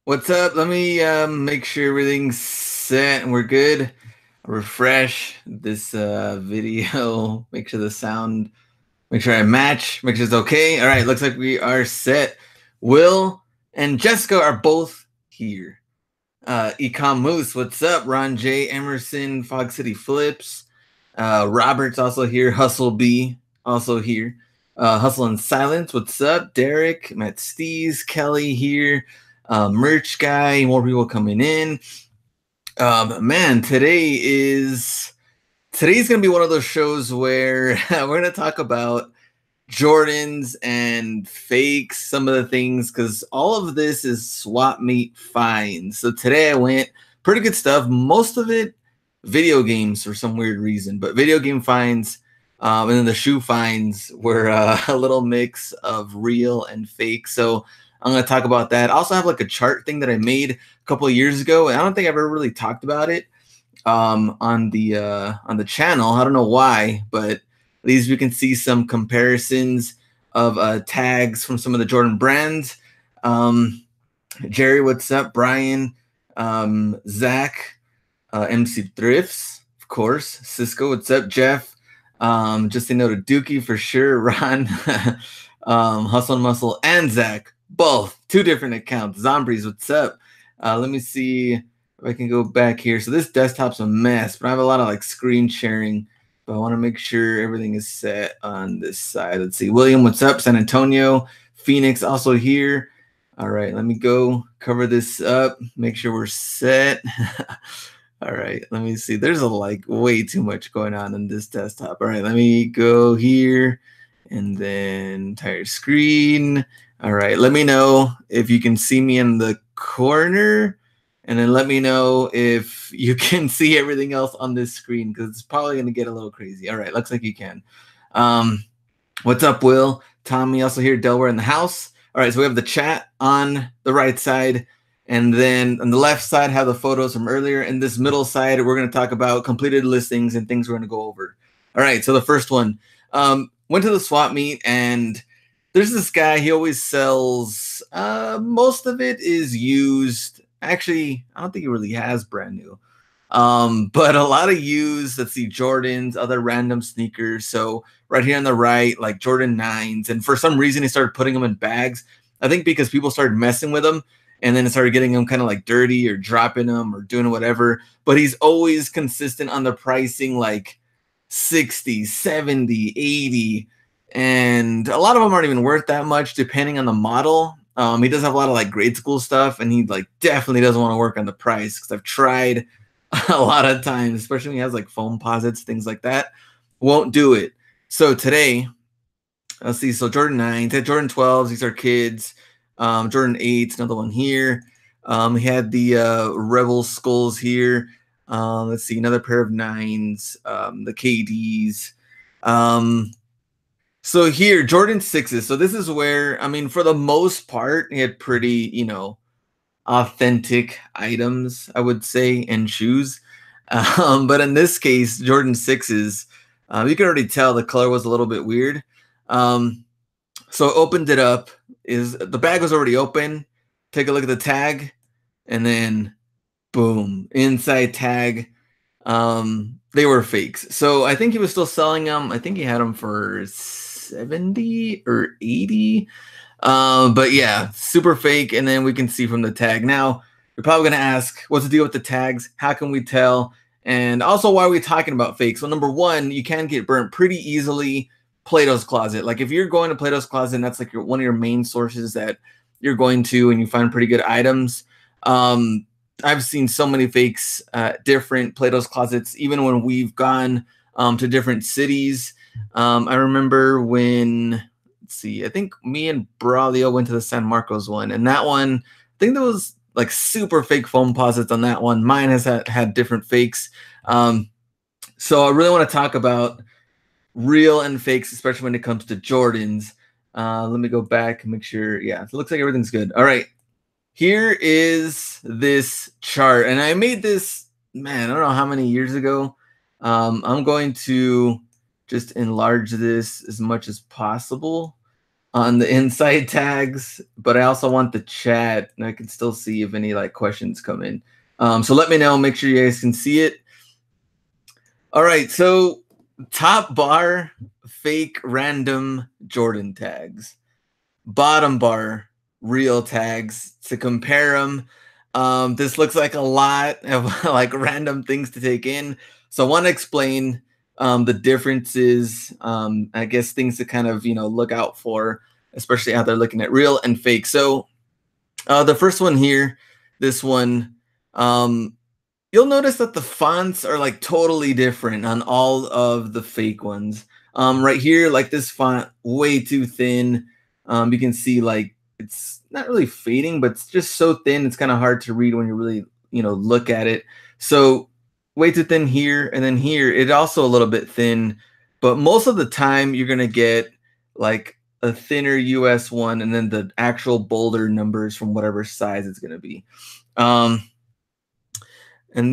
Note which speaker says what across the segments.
Speaker 1: What's up? Let me make sure everything's set and we're good. Refresh this video. Make sure the sound, make sure I match, make sure it's okay. All right, looks like we are set. Will and Jessica are both here. Ecom Moose, what's up? Ron J, Emerson, Fog City Flips. Robert's also here. Hustle B, also here. Hustle in Silence, what's up? Derek, Matt Stees, Kelly here. Merch guy, more people coming in. Man, today's gonna be one of those shows where we're gonna talk about Jordans and fakes, some of the things, because all of this is swap meet finds. So today I went pretty good stuff. Most of it video games for some weird reason, but video game finds. And then the shoe finds were a little mix of real and fake. So I'm going to talk about that. I also have like a chart thing that I made a couple of years ago, and I don't think I've ever really talked about it on the channel. I don't know why, but at least we can see some comparisons of tags from some of the Jordan brands. Jerry, what's up? Brian, Zach, MC Thrifts, of course. Cisco, what's up? Jeff, just say no to Dookie for sure. Ron, Hustle and Muscle, and Zach. Both, two different accounts. Zombies, what's up? Let me see if I can go back here. So this desktop's a mess, but I have a lot of like screen sharing. But I want to make sure everything is set on this side. Let's see. William, what's up? San Antonio. Phoenix, also here. All right, let me go cover this up. Make sure we're set. All right, let me see. There's like way too much going on in this desktop. All right, let me go here and then entire screen. All right, let me know if you can see me in the corner, and then let me know if you can see everything else on this screen, because it's probably going to get a little crazy. All right, looks like you can. What's up, Will? Tommy also here, Delaware in the house. All right, so we have the chat on the right side, and then on the left side have the photos from earlier. In this middle side, we're going to talk about completed listings and things we're going to go over. All right, so the first one, went to the swap meet, and there's this guy. He always sells, most of it is used. Actually, I don't think he really has brand new. But a lot of used. Let's see, Jordans, other random sneakers. So right here on the right, like Jordan 9s. And for some reason, he started putting them in bags. I think because people started messing with them, and then it started getting them kind of like dirty or dropping them or doing whatever. But he's always consistent on the pricing, like 60, 70, 80. And a lot of them aren't even worth that much depending on the model. He does have a lot of like grade school stuff, and he like definitely doesn't want to work on the price, because I've tried a lot of times, especially when he has like foam posits, things like that. Won't do it. So today, let's see. So Jordan 9, Jordan 12s, these are kids. Jordan 8s, another one here. He had the Rebel skulls here. Let's see, another pair of 9s, the KDs. So here, Jordan 6s. So this is where, I mean, for the most part, he had pretty, authentic items, I would say, and shoes. But in this case, Jordan 6s, you can already tell the color was a little bit weird. So I opened it up. The bag was already open. Take a look at the tag, and then boom, inside tag. They were fakes. So I think he was still selling them. I think he had them for 70 or 80. But yeah, super fake. And then we can see from the tag. Now, you're probably going to ask, what's the deal with the tags? How can we tell? And also, why are we talking about fake? So number one, you can get burnt pretty easily. Plato's Closet. Like if you're going to Plato's Closet, and that's like one of your main sources that you're going to, and you find pretty good items. I've seen so many fakes, different Plato's Closets, even when we've gone to different cities. I remember when, let's see, I think me and Braulio went to the San Marcos one, and that one, I think there was like super fake foam posits on that one. Mine has had different fakes. So I really want to talk about real and fakes, especially when it comes to Jordans. Let me go back and make sure. Yeah, it looks like everything's good. All right. Here is this chart, and I made this, man, I don't know how many years ago. I'm going to just enlarge this as much as possible. on the inside tags, but I also want the chat, and I can still see if any like questions come in. So let me know. Make sure you guys can see it. All right, so top bar, fake random Jordan tags. Bottom bar, real tags. To compare them, this looks like a lot of like random things to take in. So I want to explain the differences, I guess things to kind of, look out for, especially out there looking at real and fake. So the first one here, this one, you'll notice that the fonts are like totally different on all of the fake ones. Right here, like this font, way too thin. You can see like it's not really fading, but it's just so thin. It's kind of hard to read when you really, look at it. So way too thin here, and then here, it's also a little bit thin. But most of the time, you're gonna get like a thinner US one, and then the actual bolder numbers from whatever size it's gonna be. And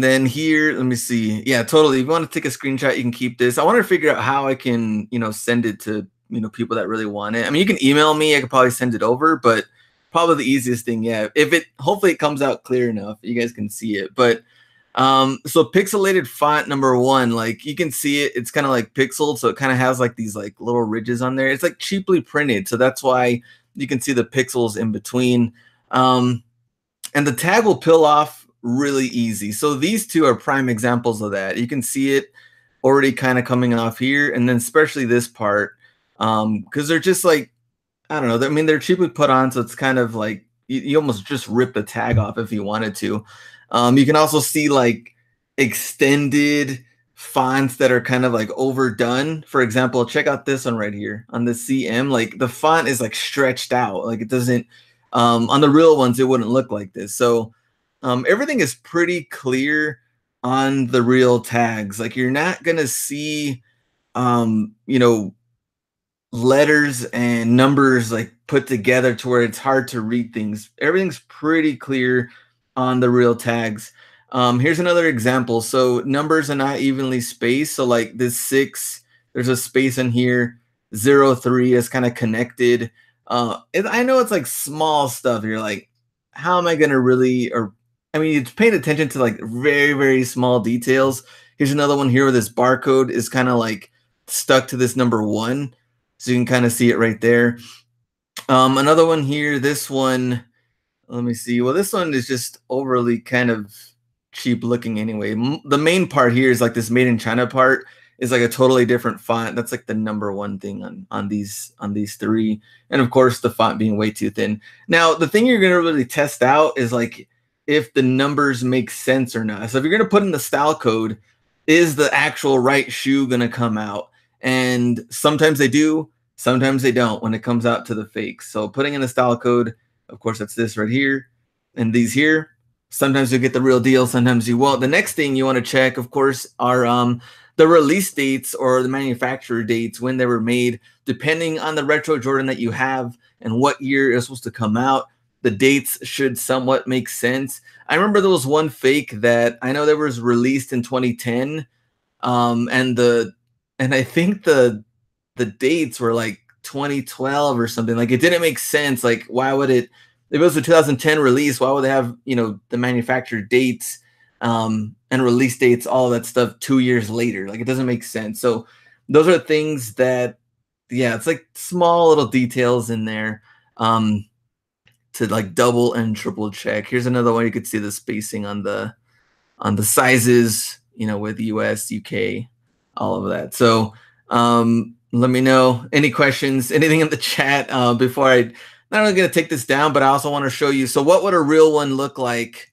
Speaker 1: then here, let me see. Yeah, totally. If you want to take a screenshot, you can keep this. I want to figure out how I can, send it to, people that really want it. I mean, you can email me. I could probably send it over, but probably the easiest thing, yeah. Hopefully it comes out clear enough, you guys can see it. But so pixelated font number 1, like you can see it. It's kind of like pixeled, so it kind of has like these like little ridges on there. It's like cheaply printed, so that's why you can see the pixels in between. And the tag will peel off really easy. So these two are prime examples of that. You can see it already kind of coming off here, and then especially this part, because they're just like, I don't know. I mean, they're cheaply put on, so it's kind of like you almost just rip the tag off if you wanted to. You can also see like extended fonts that are kind of like overdone. For example, check out this one right here on the CM. Like the font is like stretched out. Like it doesn't, on the real ones, it wouldn't look like this. So everything is pretty clear on the real tags. Like you're not going to see, letters and numbers like put together to where it's hard to read things. Everything's pretty clear on the real tags. Here's another example. So numbers are not evenly spaced. So like this 6, there's a space in here. 0, 3 is kind of connected. I know it's like small stuff. You're like, how am I going to really, or I mean, it's paying attention to like very, very small details. Here's another one here where this barcode is kind of like stuck to this number 1. So you can kind of see it right there. Another one here, this one, let me see. Well, this one is just overly kind of cheap looking anyway. The main part here is like this made in China part is like a totally different font. That's like the number 1 thing on these 3. And of course, the font being way too thin. Now, the thing you're going to really test out is like if the numbers make sense or not. So if you're going to put in the style code, is the actual right shoe going to come out? And sometimes they do, sometimes they don't when it comes out to the fakes. So putting in the style code, of course, that's this right here and these here. Sometimes you get the real deal, sometimes you won't. The next thing you want to check, of course, are the release dates or the manufacturer dates when they were made, depending on the retro Jordan that you have and what year it's supposed to come out. The dates should somewhat make sense. I remember there was one fake that I know that was released in 2010, and I think the dates were like 2012 or something. Like it didn't make sense. Like why would it? If it was a 2010 release, why would they have the manufacturer dates and release dates, all that stuff 2 years later? Like it doesn't make sense. So those are things that, yeah, it's like small little details in there to like double and triple check. Here's another one. You could see the spacing on the sizes, with US, UK, all of that. So let me know any questions, anything in the chat before I'm not only going to take this down, but I also want to show you. So what would a real one look like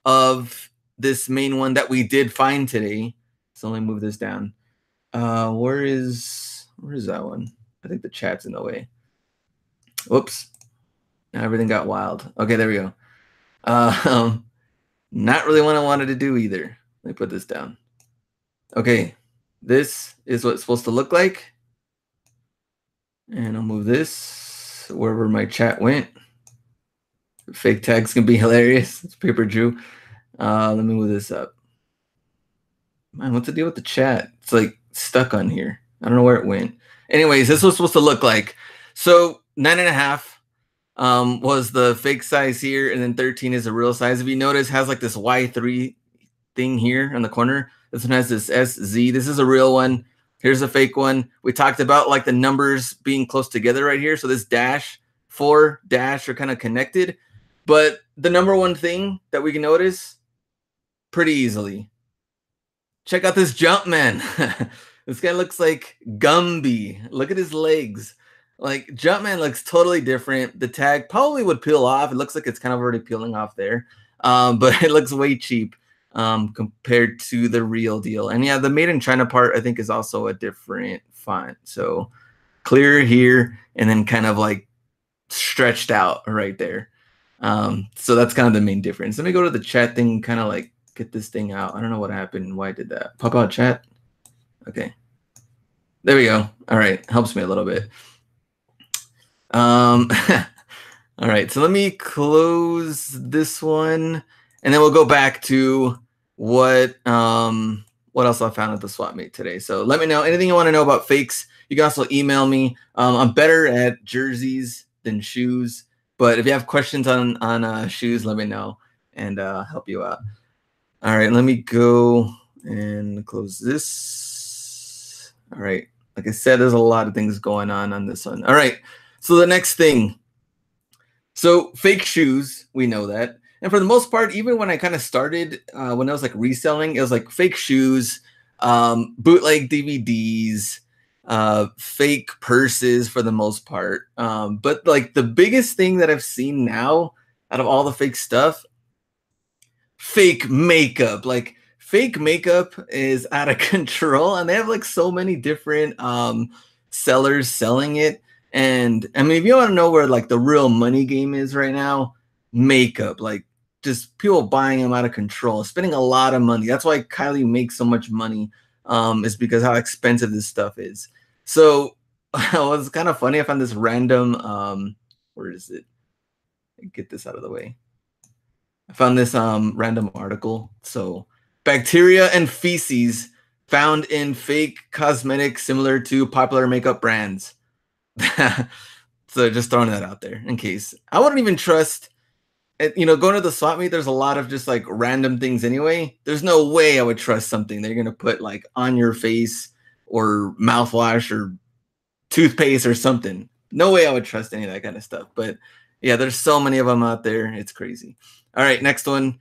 Speaker 1: of this main one that we did find today? So let me move this down. Where is that one? I think the chat's in the way. Whoops. Now everything got wild. Okay, there we go. Not really what I wanted to do either. Let me put this down. Okay, this is what it's supposed to look like. And I'll move this wherever my chat went. Fake tags can be hilarious. It's Paper Drew. Let me move this up. Man, what's the deal with the chat? It's like stuck on here. I don't know where it went. Anyways, this was supposed to look like. So 9.5 was the fake size here, and then 13 is the real size. If you notice, it has like this Y3 thing here in the corner. This one has this SZ. This is a real one. Here's a fake one. We talked about like the numbers being close together right here. So this dash, 4 dash are kind of connected. But the number one thing that we can notice pretty easily. Check out this Jumpman. This guy looks like Gumby. Look at his legs. Like Jumpman looks totally different. The tag probably would peel off. It looks like it's kind of already peeling off there. But it looks way cheap compared to the real deal. And yeah, the Made in China part I think is also a different font. So clear here and then kind of like stretched out right there. So that's kind of the main difference. Let me go to the chat thing, kind of like get this thing out. I don't know what happened. Why I did that? Pop out chat. Okay. There we go. All right. Helps me a little bit. All right. So let me close this one and then we'll go back to what else I found at the swap meet today. So let me know anything you want to know about fakes. You can also email me. I'm better at jerseys than shoes, but if you have questions on shoes, let me know and help you out. All right, let me go and close this. All right, like I said, there's a lot of things going on this one. All right, so the next thing. So fake shoes, we know that. And for the most part, even when I kind of started, when I was like reselling, it was like fake shoes, bootleg DVDs, fake purses for the most part. But like the biggest thing that I've seen now out of all the fake stuff, fake makeup. Like fake makeup is out of control, and they have like so many different sellers selling it. And I mean, if you want to know where like the real money game is right now, makeup, like just people buying them out of control, spending a lot of money. That's why Kylie makes so much money, is because how expensive this stuff is. So it was kind of funny. I found this random, where is it? Get this out of the way. I found this random article. So bacteria and feces found in fake cosmetics similar to popular makeup brands. So just throwing that out there in case. I wouldn't even trust, going to the swap meet, there's a lot of just like random things anyway. There's no way I would trust something they're going to put like on your face or mouthwash or toothpaste or something. No way I would trust any of that kind of stuff. But yeah, there's so many of them out there. It's crazy. All right, next one.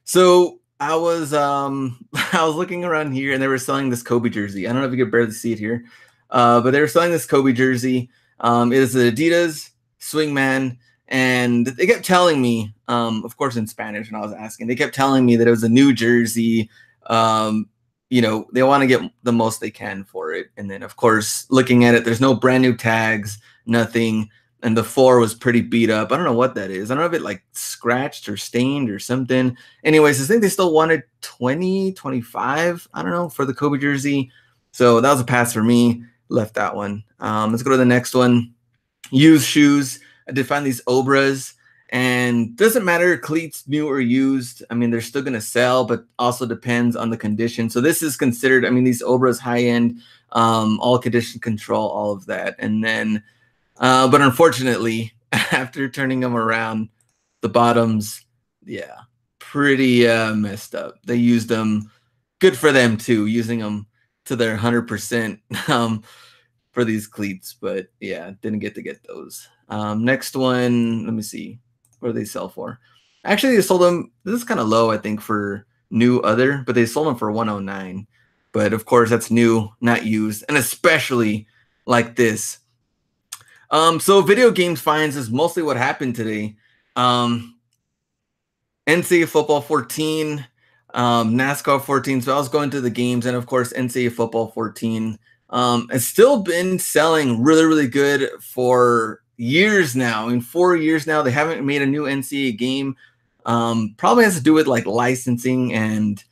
Speaker 1: So I was looking around here and they were selling this Kobe jersey. I don't know if you could barely see it here. But they were selling this Kobe jersey. It is the Adidas Swingman. And they kept telling me, of course, in Spanish when I was asking, they kept telling me that it was a new jersey. They want to get the most they can for it. And then, of course, looking at it, there's no brand new tags, nothing. And the 4 was pretty beat up. I don't know what that is. I don't know if it like scratched or stained or something. Anyways, I think they still wanted 20, 25, I don't know, for the Kobe jersey. So that was a pass for me. Left that one. Let's go to the next one. Used shoes. I did find these Obras, and doesn't matter cleats new or used. I mean, they're still going to sell, but also depends on the condition. So this is considered, I mean, these Obras high end, all condition control, all of that. And then, but unfortunately, after turning them around, the bottoms, yeah, pretty messed up. They used them. Good for them too, using them to their 100% for these cleats, but yeah, didn't get to get those. Next one, let me see. What do they sell for? Actually, they sold them, this is kind of low, I think, for new other, but they sold them for 109. But of course, that's new, not used, and especially like this. So video games fines is mostly what happened today. Ncaa Football 14, NASCAR 14. So I was going to the games, and of course, Ncaa Football 14 has still been selling really, really good for years now. In 4 years now, they haven't made a new NCAA game. Probably has to do with like licensing and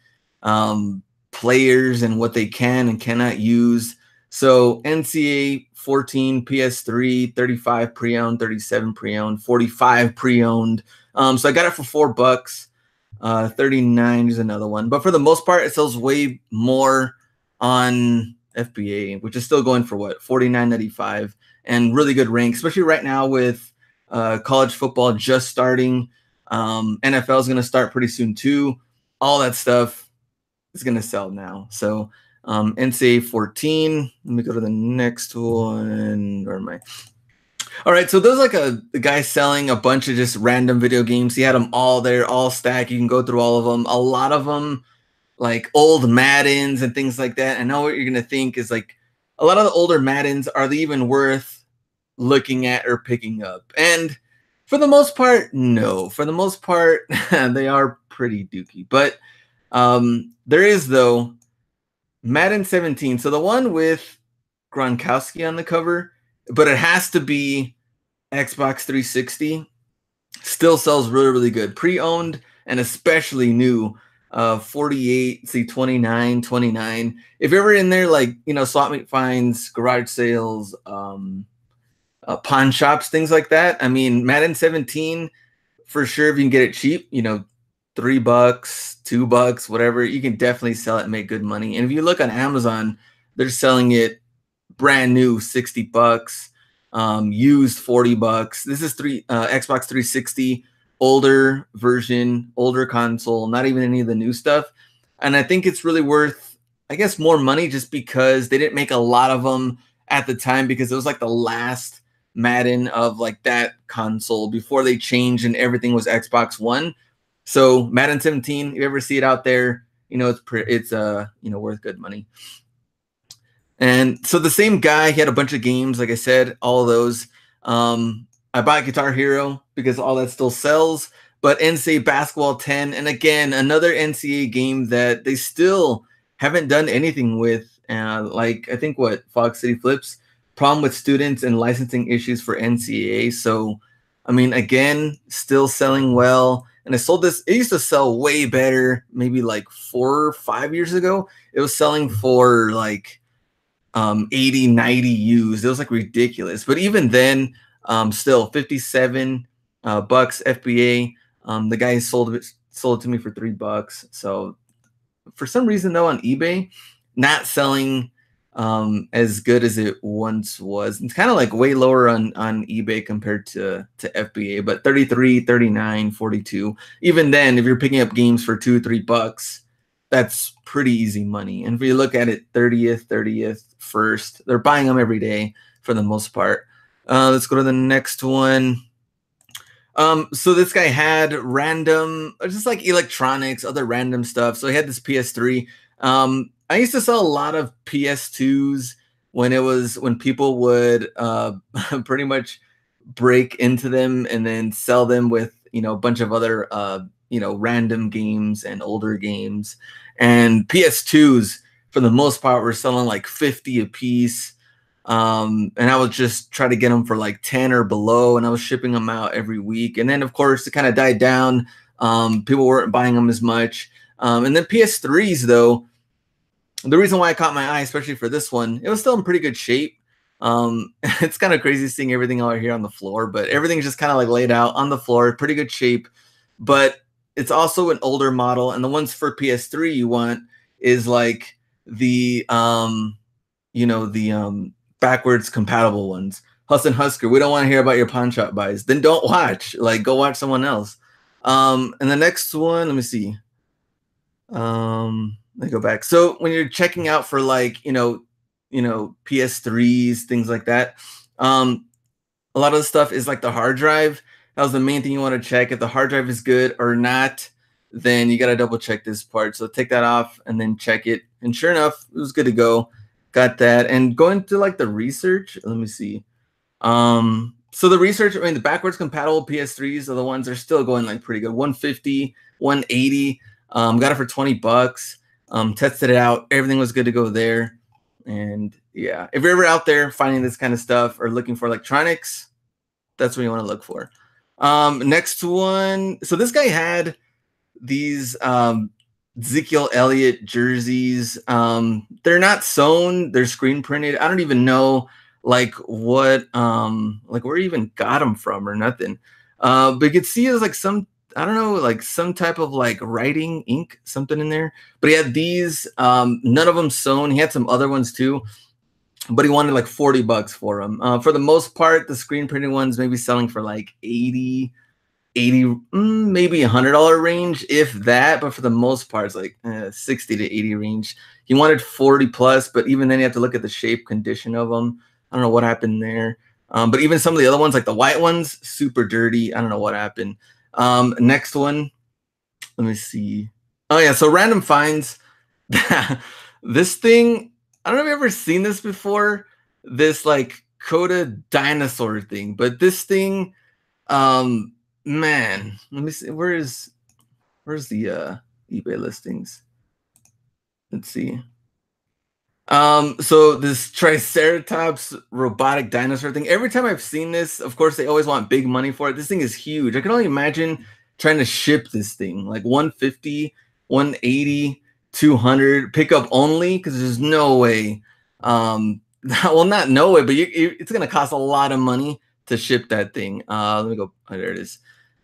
Speaker 1: players and what they can and cannot use. So Ncaa 14, PS3, 35 pre-owned, 37 pre-owned, 45 pre-owned. So I got it for $4. 39 is another one. But for the most part, it sells way more on FBA, which is still going for what, $49.95. and really good rank, especially right now with college football just starting. NFL is going to start pretty soon too. All that stuff is going to sell now. So Ncaa 14. Let me go to the next one. Where am I? All right, so there's like a guy selling a bunch of just random video games. He had them all there, all stacked. You can go through all of them. A lot of them, like old Maddens and things like that. I know what you're gonna think is like a lot of the older Maddens, are they even worth looking at or picking up? And for the most part, no. For the most part, they are pretty dookie. But there is though Madden 17. So the one with Gronkowski on the cover, but it has to be Xbox 360. Still sells really, really good. Pre-owned and especially new. 48, see 29, 29. If you're ever in there, like, you know, swap meet finds, garage sales, pawn shops, things like that. I mean, Madden 17, for sure, if you can get it cheap, you know, $3, $2, whatever, you can definitely sell it and make good money. And if you look on Amazon, they're selling it brand new, $60, used $40. This is Xbox 360, older version, older console, not even any of the new stuff. And I think it's really worth, I guess, more money just because they didn't make a lot of them at the time, because it was like the last Madden of like that console before they changed and everything was Xbox One. So Madden 17, if you ever see it out there, you know, it's you know, worth good money. And so the same guy, he had a bunch of games, like I said, all of those. I bought Guitar Hero because all that still sells, but Ncaa Basketball 10, and again, another Ncaa game that they still haven't done anything with. Like, I think what, Fox City Flips, problem with students and licensing issues for Ncaa. So, I mean, again, still selling well. And I sold this, it used to sell way better, maybe like 4 or 5 years ago. It was selling for like 80, 90 used. It was like ridiculous. But even then, still 57 bucks FBA. The guy sold it to me for $3. So for some reason though, on eBay, not selling as good as it once was. It's kind of like way lower on eBay compared to FBA, but 33, 39, 42. Even then, if you're picking up games for $2, $3, that's pretty easy money. And if you look at it, 30th, 1st, they're buying them every day for the most part. Let's go to the next one. So this guy had random, just like electronics, other random stuff. So he had this PS3. I used to sell a lot of PS2s when people would pretty much break into them and then sell them with, you know, a bunch of other you know, random games and older games. And PS2s, for the most part, were selling like 50 a piece. And I would just try to get them for like 10 or below, and I was shipping them out every week. And then, of course, it kind of died down. People weren't buying them as much. And then PS3s, though, the reason why I caught my eye, especially for this one, it was still in pretty good shape. It's kind of crazy seeing everything out here on the floor, but everything's just kind of like laid out on the floor, pretty good shape. But it's also an older model, and the ones for PS3 you want is like the you know, the backwards compatible ones. Huss and Husker, we don't want to hear about your pawn shop buys. Then don't watch. Like, go watch someone else. And the next one, let me see. Let me go back. So when you're checking out for like, you know, PS3s, things like that, a lot of the stuff is like the hard drive. That was the main thing you want to check. If the hard drive is good or not, then you got to double check this part. So take that off and then check it. And sure enough, it was good to go. Got that. And going to like the research, let me see. So the research, I mean, the backwards compatible PS3s are the ones that are still going like pretty good. 150, 180. Got it for $20. Tested it out. Everything was good to go there. And yeah, if you're ever out there finding this kind of stuff or looking for electronics, that's what you want to look for. Next one. So this guy had these Zekiel Elliott jerseys. They're not sewn, they're screen printed. I don't even know like what like where he even got them from or nothing. But you could see it was like some, I don't know, like some type of like writing ink, something in there. But he had these, none of them sewn. He had some other ones too. but he wanted like 40 bucks for them. For the most part, the screen printed ones maybe selling for like 80, maybe $100 range, if that. But for the most part, it's like 60 to 80 range. He wanted 40 plus, but even then you have to look at the shape condition of them. I don't know what happened there. But even some of the other ones, like the white ones, super dirty. I don't know what happened. Next one, let me see. Oh yeah, so random finds. This thing, I don't know if you've ever seen this before. This like Coda dinosaur thing, but this thing, man, let me see. Where's the eBay listings? Let's see. So this Triceratops robotic dinosaur thing, every time I've seen this, of course, they always want big money for it. This thing is huge. I can only imagine trying to ship this thing like 150, 180, 200 pickup only, because there's no way. Well, not no way, but it's going to cost a lot of money to ship that thing. Let me go. Oh, there it is.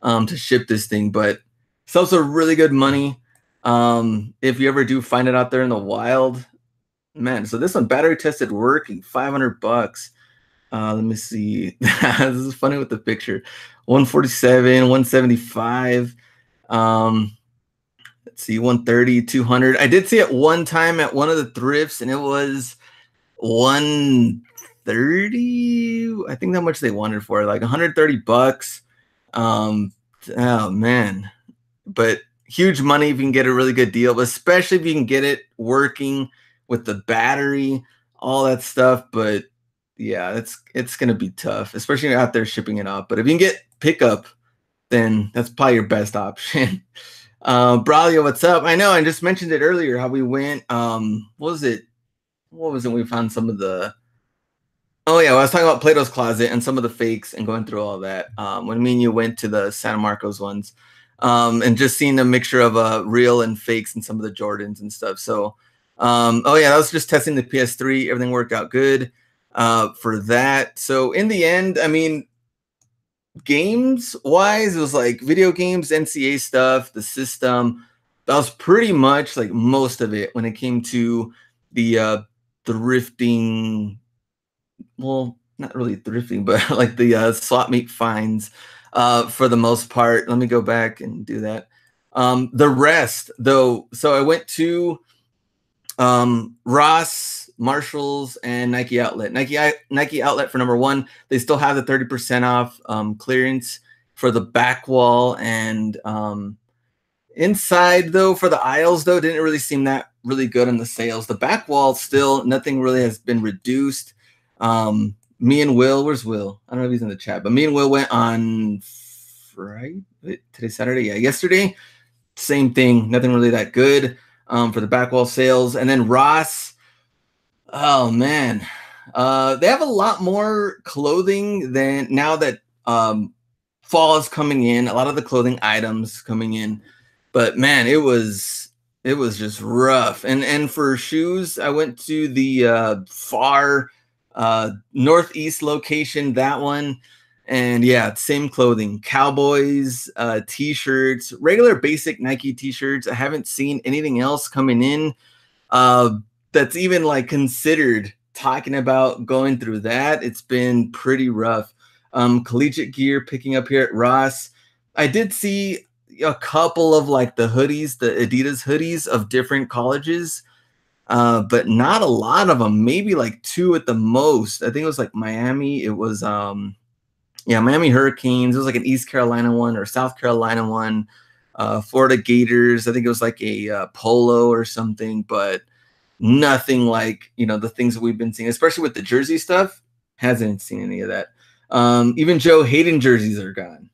Speaker 1: To ship this thing, but it's also really good money. If you ever do find it out there in the wild. Man, so this one battery tested working, 500 bucks. Let me see. This is funny with the picture. 147, 175. Let's see, 130, 200. I did see it one time at one of the thrifts, and it was 130. I think how much they wanted for it, like 130 bucks. Oh man, but huge money if you can get a really good deal, but especially if you can get it working with the battery, all that stuff. But yeah, it's gonna be tough, especially out there shipping it up. But if you can get pickup, then that's probably your best option. Braulio, what's up? I know I just mentioned it earlier how we went. What was it? We found some of the. Oh yeah, well, I was talking about Plato's Closet and some of the fakes and going through all that. When me and you went to the San Marcos ones, and just seeing a mixture of real and fakes and some of the Jordans and stuff. So. Oh yeah, I was just testing the PS3. Everything worked out good for that. So in the end, I mean, games wise, it was like video games, NCAA stuff, the system. That was pretty much like most of it when it came to the thrifting. Well, not really thrifting, but like the swap meet finds for the most part. Let me go back and do that. The rest, though, so I went to Ross, Marshalls, and Nike Outlet. Nike Outlet for number one. They still have the 30% off clearance for the back wall, and inside though for the aisles though didn't really seem that really good on the sales. The back wall still nothing really has been reduced. Me and Will, where's Will? I don't know if he's in the chat, but me and Will went on Friday. Today's Saturday, yeah, yesterday. Same thing, nothing really that good. For the back wall sales. And then Ross, oh man, they have a lot more clothing than now that fall is coming in, a lot of the clothing items coming in. But man, it was just rough. And for shoes, I went to the far northeast location, that one. And yeah, same clothing, Cowboys, t-shirts, regular basic Nike t-shirts. I haven't seen anything else coming in that's even like considered talking about going through that. It's been pretty rough. Collegiate gear picking up here at Ross. I did see a couple of like the hoodies, the Adidas hoodies of different colleges, but not a lot of them, maybe like two at the most. I think it was like Miami. It was, yeah, Miami Hurricanes. It was like an East Carolina one or South Carolina one. Florida Gators. I think it was like a polo or something, but nothing like, the things that we've been seeing, especially with the jersey stuff. Hasn't seen any of that. Even Joe Hayden jerseys are gone.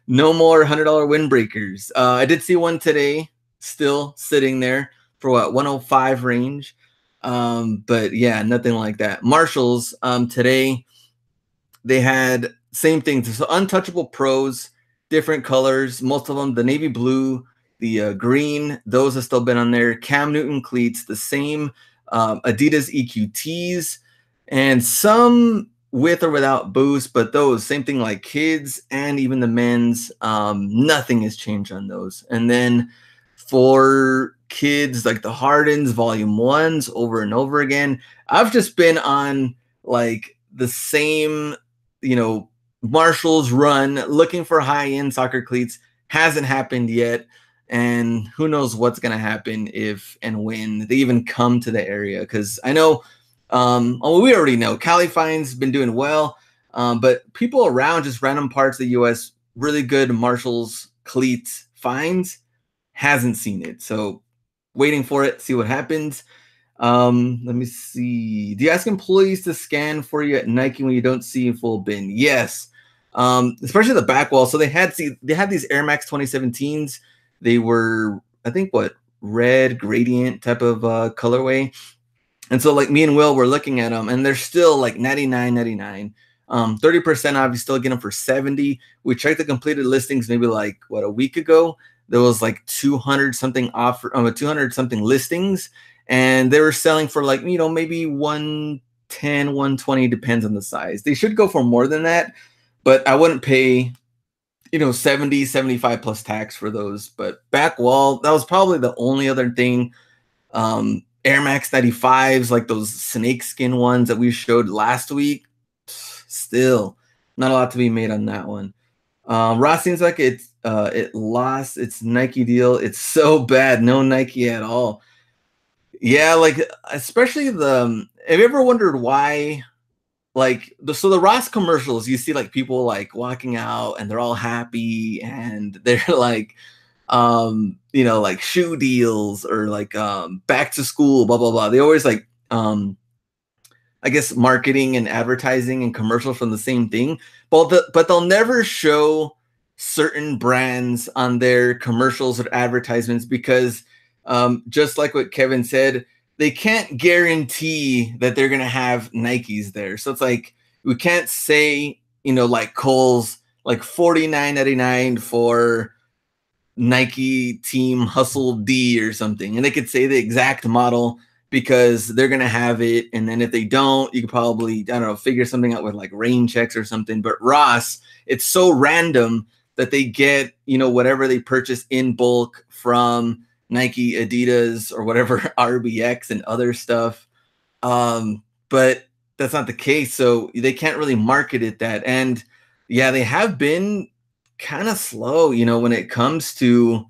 Speaker 1: No more $100 windbreakers. I did see one today, still sitting there for what, 105 range. But yeah, nothing like that. Marshalls today. They had same things. So Untouchable Pros, different colors. Most of them, the navy blue, the green, those have still been on there. Cam Newton cleats, the same. Adidas EQTs, and some with or without boost, but those, same thing like kids and even the men's. Nothing has changed on those. And then for kids, like the Hardens volume 1s over and over again. I've just been on like the same, Marshalls run looking for high-end soccer cleats. Hasn't happened yet. And who knows what's going to happen if and when they even come to the area. Because I know, we already know Cali Fine's been doing well. But people around just random parts of the U.S., really good Marshalls cleats finds, hasn't seen it. So waiting for it, see what happens. Let me see. Do you ask employees to scan for you at Nike when you don't see a full bin? Yes. Especially the back wall. So they had these Air Max 2017s. They were, I think, red gradient type of colorway. And so like me and Will were looking at them, and they're still like $99.99. 30% off. You still get them for $70. We checked the completed listings maybe like a week ago. There was like 200 something offer, 200 something listings, and they were selling for like, maybe 110, 120, depends on the size. They should go for more than that, but I wouldn't pay, 70, 75 plus tax for those. But back wall, that was probably the only other thing. Air Max 95s, like those snakeskin ones that we showed last week, still not a lot to be made on that one. Ross seems like it lost its Nike deal. It's so bad. No Nike at all. Yeah, like especially have you ever wondered why? Like the Ross commercials, you see like people like walking out and they're all happy and they're like, like shoe deals or like back to school, blah blah blah. They always like I guess marketing and advertising and commercials from the same thing, but they'll never show certain brands on their commercials or advertisements because just like what Kevin said, they can't guarantee that they're going to have Nikes there. So it's like, we can't say, like Kohl's, like $49.99 for Nike Team Hustle D or something. And they could say the exact model because they're going to have it. And then if they don't, you could probably, I don't know, figure something out with like rain checks or something. But Ross, it's so random that they get, whatever they purchase in bulk from Nike, Adidas, or whatever, RBX and other stuff. But that's not the case. So they can't really market it that. And yeah, they have been kind of slow, when it comes to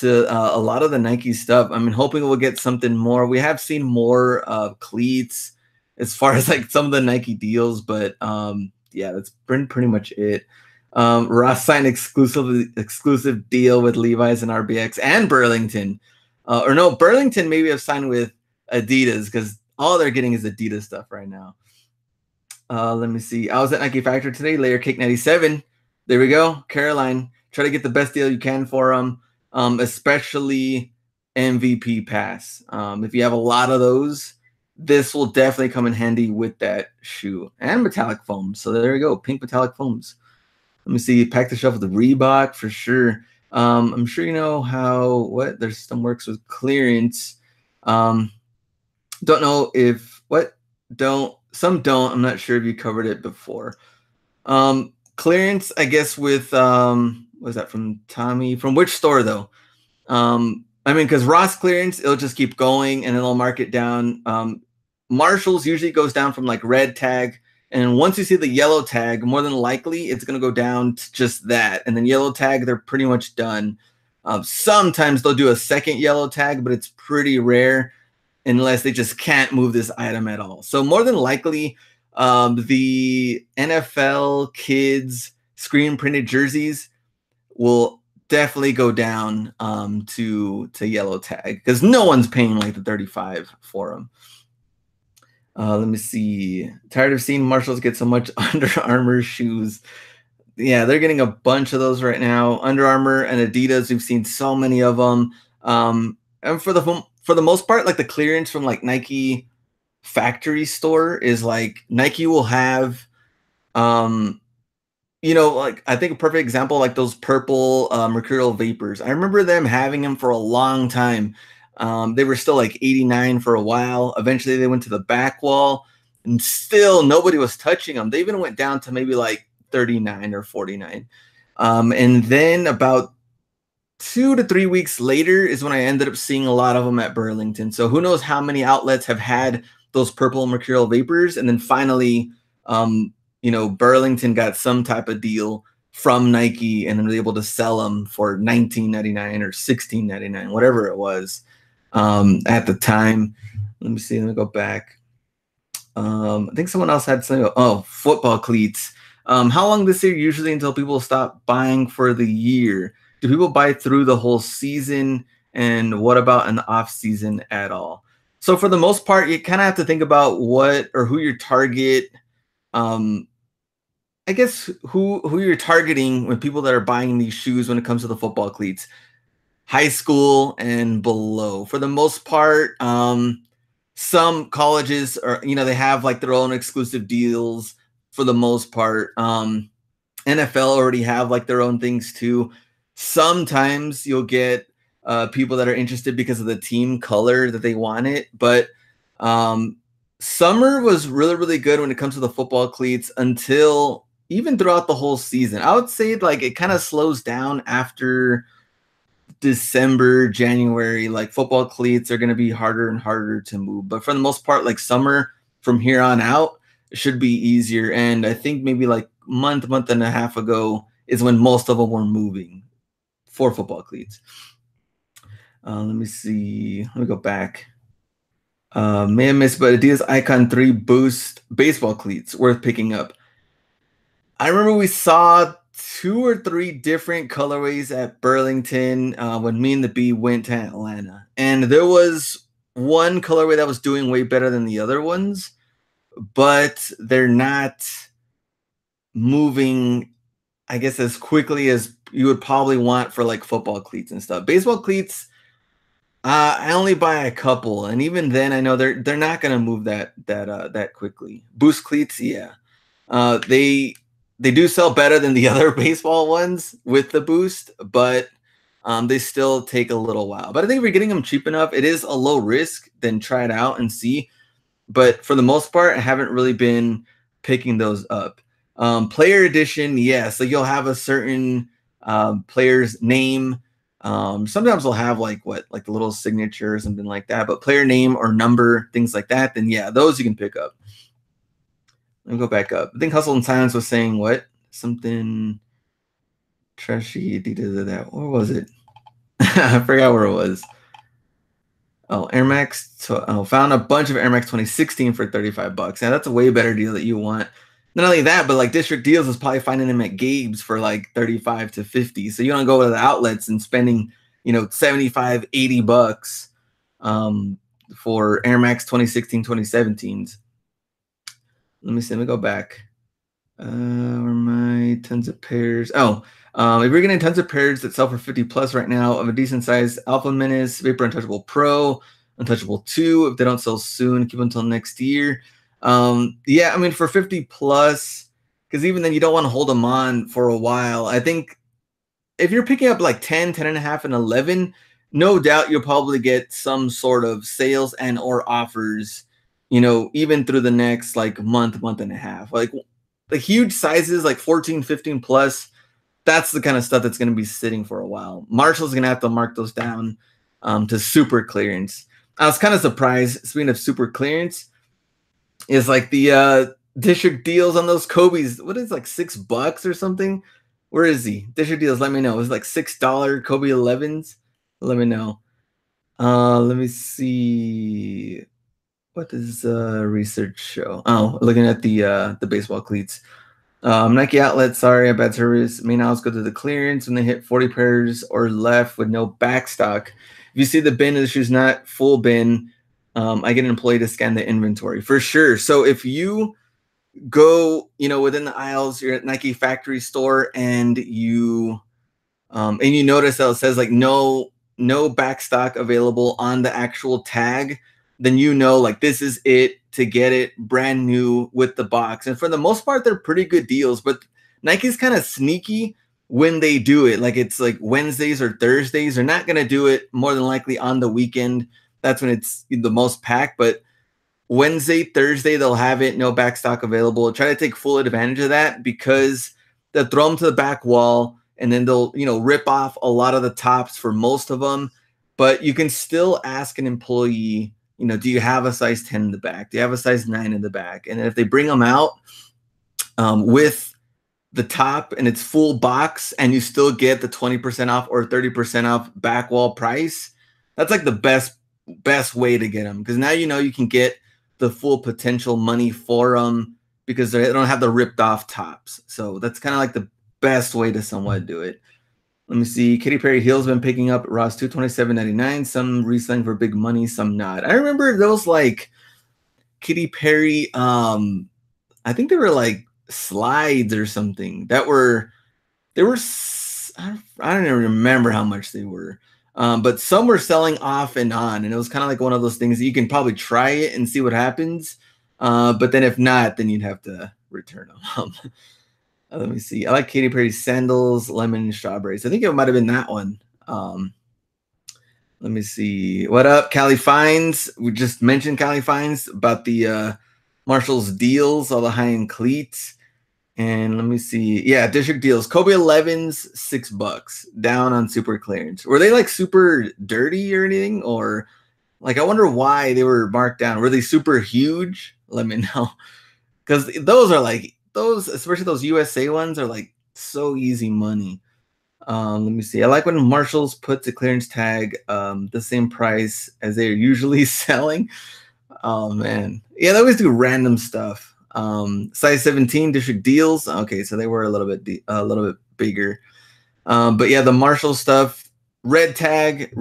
Speaker 1: a lot of the Nike stuff. I mean, hoping we'll get something more. We have seen more cleats as far as like some of the Nike deals, but yeah, that's been pretty much it. Ross signed exclusive deal with Levi's and RBX and Burlington. Or no, Burlington maybe have signed with Adidas because all they're getting is Adidas stuff right now. Let me see. I was at Nike Factory today, Layer Cake 97. There we go. Caroline, try to get the best deal you can for them, especially MVP pass. If you have a lot of those, this will definitely come in handy with that shoe and metallic foam. So there we go. Pink metallic foams. Let me see. Pack the shelf with the Reebok for sure. I'm sure you know what their system works with clearance. Don't know if some don't. I'm not sure if you covered it before. Clearance, I guess, with was that from Tommy? From which store though? I mean, because Ross clearance, it'll just keep going and it'll mark it down. Marshalls usually goes down from like red tag. And once you see the yellow tag, more than likely it's going to go down to just that. And then yellow tag, they're pretty much done. Sometimes they'll do a second yellow tag, but it's pretty rare unless they just can't move this item at all. So more than likely, the NFL kids screen printed jerseys will definitely go down to yellow tag because no one's paying like the 35 for them. Let me see. Tired of seeing Marshalls get so much Under Armour shoes. Yeah, they're getting a bunch of those right now. Under Armour and Adidas, we've seen so many of them. And for the most part, like the clearance from like Nike factory store is like Nike will have, like I think a perfect example, like those purple Mercurial Vapors. I remember them having them for a long time. They were still like 89 for a while. Eventually they went to the back wall and still nobody was touching them. They even went down to maybe like 39 or 49. And then about 2 to 3 weeks later is when I ended up seeing a lot of them at Burlington. So who knows how many outlets have had those purple mercurial vapors. And then finally, Burlington got some type of deal from Nike and then was able to sell them for $19.99 or $16.99, whatever it was at the time. Let me see. Let me go back. I think someone else had something. Oh, football cleats. How long this year? Usually until people stop buying for the year. Do people buy through the whole season? And what about an off season at all? So for the most part, you kind of have to think about what or who your target. I guess who you're targeting when people that are buying these shoes when it comes to the football cleats. High school and below. For the most part, some colleges are, they have like their own exclusive deals for the most part. NFL already have like their own things too. Sometimes you'll get people that are interested because of the team color that they want it. But summer was really, really good when it comes to the football cleats until even throughout the whole season. I would say like it kind of slows down after December, January. Like football cleats are going to be harder and harder to move. But for the most part, like summer from here on out, it should be easier. And I think maybe like month and a half ago is when most of them were moving for football cleats. Let me see. Let me go back. May have missed, but Adidas Icon 3 Boost baseball cleats worth picking up. I remember we saw 2 or 3 different colorways at Burlington when me and the B went to Atlanta. And there was one colorway that was doing way better than the other ones, but they're not moving, I guess, as quickly as you would probably want for like football cleats and stuff. Baseball cleats, I only buy a couple, and even then, I know they're not gonna move that quickly. Boost cleats, yeah, they do sell better than the other baseball ones with the boost, but they still take a little while. But I think if you're getting them cheap enough, it is a low risk. Then try it out and see. But for the most part, I haven't really been picking those up. Player edition, yes, like you'll have a certain player's name. Sometimes they'll have like the little signature or something like that, but player name or number, things like that, then yeah, those you can pick up. Let me go back up. I think Hustle and Silence was saying what? Something trashy. That. What was it? I forgot where it was. Oh, Air Max. So found a bunch of Air Max 2016 for $35. Yeah, that's a way better deal that you want. Not only that, but like District Deals is probably finding them at Gabe's for like 35 to 50. So you don't go to the outlets and spending, 75, $80 for Air Max 2016, 2017s. Let me see. Let me go back. Where my tons of pairs? Oh, if you're getting tons of pairs that sell for 50 plus right now of a decent size Alpha Menace, Vapor Untouchable Pro, Untouchable 2, if they don't sell soon, keep until next year. Yeah, I mean, for 50 plus, because even then you don't want to hold them on for a while. I think if you're picking up like 10, 10 and a half, and 11, no doubt you'll probably get some sort of sales and or offers, even through the next like month and a half. Like the huge sizes, like 14, 15 plus, that's the kind of stuff that's going to be sitting for a while. Marshall's going to have to mark those down to super clearance. I was kind of surprised, speaking of super clearance, is like the District Deals on those Kobe's. What is like $6 or something? Where is he? District Deals, let me know. It's like $6 Kobe 11s. Let me know. Let me see. What does research show? Oh, looking at the baseball cleats. Nike outlet, sorry, bad service. Main outlets go to the clearance when they hit 40 pairs or left with no back stock. If you see the bin of the shoes not full bin, I get an employee to scan the inventory for sure. So if you go, within the aisles, you're at Nike factory store and you notice that it says like no back stock available on the actual tag, then like this is it to get it brand new with the box. And for the most part, they're pretty good deals, but Nike's kind of sneaky when they do it. Like it's like Wednesdays or Thursdays. They're not going to do it more than likely on the weekend. That's when it's the most packed, but Wednesday, Thursday, they'll have it, no back stock available. Try to take full advantage of that because they'll throw them to the back wall. and then they'll, rip off a lot of the tops for most of them. But you can still ask an employee, do you have a size 10 in the back? Do you have a size 9 in the back? And if they bring them out with the top and it's full box and you still get the 20% off or 30% off back wall price, that's like the best way to get them, because now you can get the full potential money for them because they don't have the ripped off tops. So that's kind of like the best way to somewhat do it. Let me see. Katy Perry heels been picking up at Ross $227.99. Some reselling for big money, some not. I remember those like Katy Perry. I think they were like slides or something that were. They were. I don't even remember how much they were. But some were selling off and on, and it was kind of like one of those things that you can probably try it and see what happens. But then if not, then you'd have to return them. Let me see. I like Katy Perry's sandals, lemon and strawberries. I think it might have been that one. Let me see. What up, Callie Fines? We just mentioned Callie Fines about the Marshall's deals, all the high-end cleats. And let me see. Yeah, district deals. Kobe 11s, $6 down on super clearance. Were they like super dirty or anything? Or like, I wonder why they were marked down. Were they super huge? Let me know. Because those are like, especially those USA ones, are like so easy money. Let me see. I like when Marshalls puts a clearance tag the same price as they're usually selling. Oh man, yeah, they always do random stuff. Size 17 district deals. Okay, so they were a little bit bigger. But yeah, the Marshall stuff, red tag,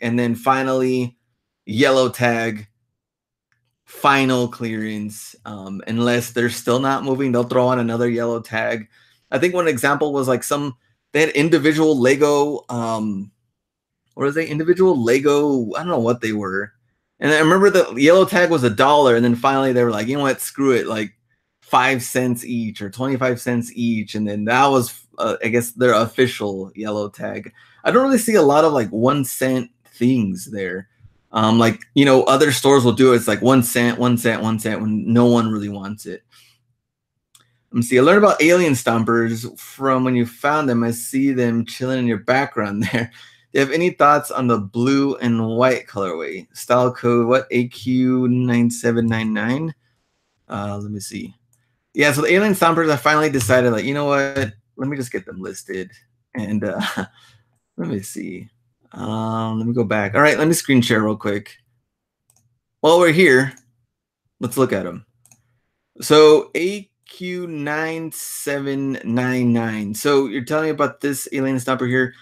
Speaker 1: and then finally yellow tag. Final clearance. Unless they're still not moving, they'll throw on another yellow tag. I think one example was like they had individual Lego, what was they? Individual Lego, I don't know what they were. And I remember the yellow tag was $1, and then finally they were like, you know what, screw it, like 5 cents each or 25 cents each. And then that was, I guess, their official yellow tag. I don't really see a lot of like 1 cent things there. Like, other stores will do it. It's like 1 cent, 1 cent, 1 cent when no one really wants it. Let me see. I learned about alien stompers from when you found them. I see them chilling in your background there. Do you have any thoughts on the blue and white colorway? Style code, what? AQ9799? Let me see. Yeah, so the alien stompers, I finally decided, like, you know what? Let me just get them listed. And let me see. Let me go back. All right, let me screen share real quick. While we're here, let's look at them. So AQ9799. So you're telling me about this alien stomper here.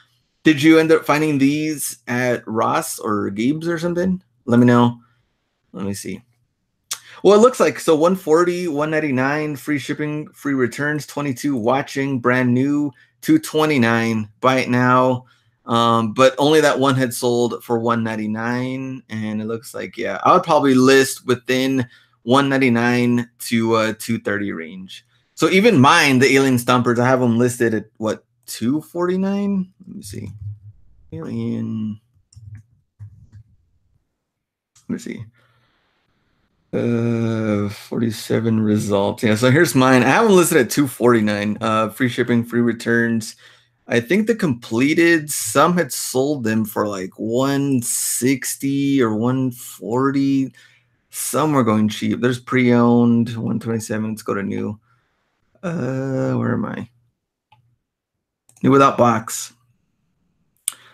Speaker 1: Did you end up finding these at Ross or Gibbs or something? Let me know. Let me see. Well, it looks like, so 140, 199, free shipping, free returns, 22 watching, brand new, 229, buy it now. But only that one had sold for 199, and it looks like, yeah, I would probably list within 199 to 230 range. So even mine, the alien stompers, I have them listed at what, 249? Let me see. Alien. Let me see. 47 results. Yeah, so here's mine. I have them listed at 249. Free shipping, free returns. I think the completed, some had sold them for like 160 or 140. Some were going cheap. There's pre-owned 127. Let's go to new. Where am I? New without box.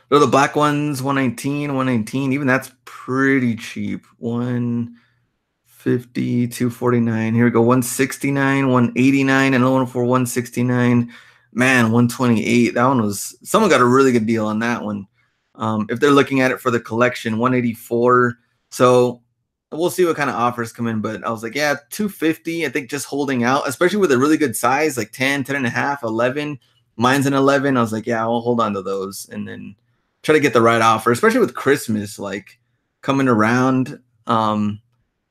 Speaker 1: So the black ones, 119, 119. Even that's pretty cheap. 150, 249. Here we go. 169, 189, another one for 169. Man, 128. That one was, someone got a really good deal on that one. If they're looking at it for the collection, 184. So we'll see what kind of offers come in. But I was like, yeah, 250. I think just holding out, especially with a really good size, like 10, 10 and a half, 11. Mine's an 11. I was like, yeah, I'll hold on to those and then try to get the right offer, especially with Christmas like coming around. Not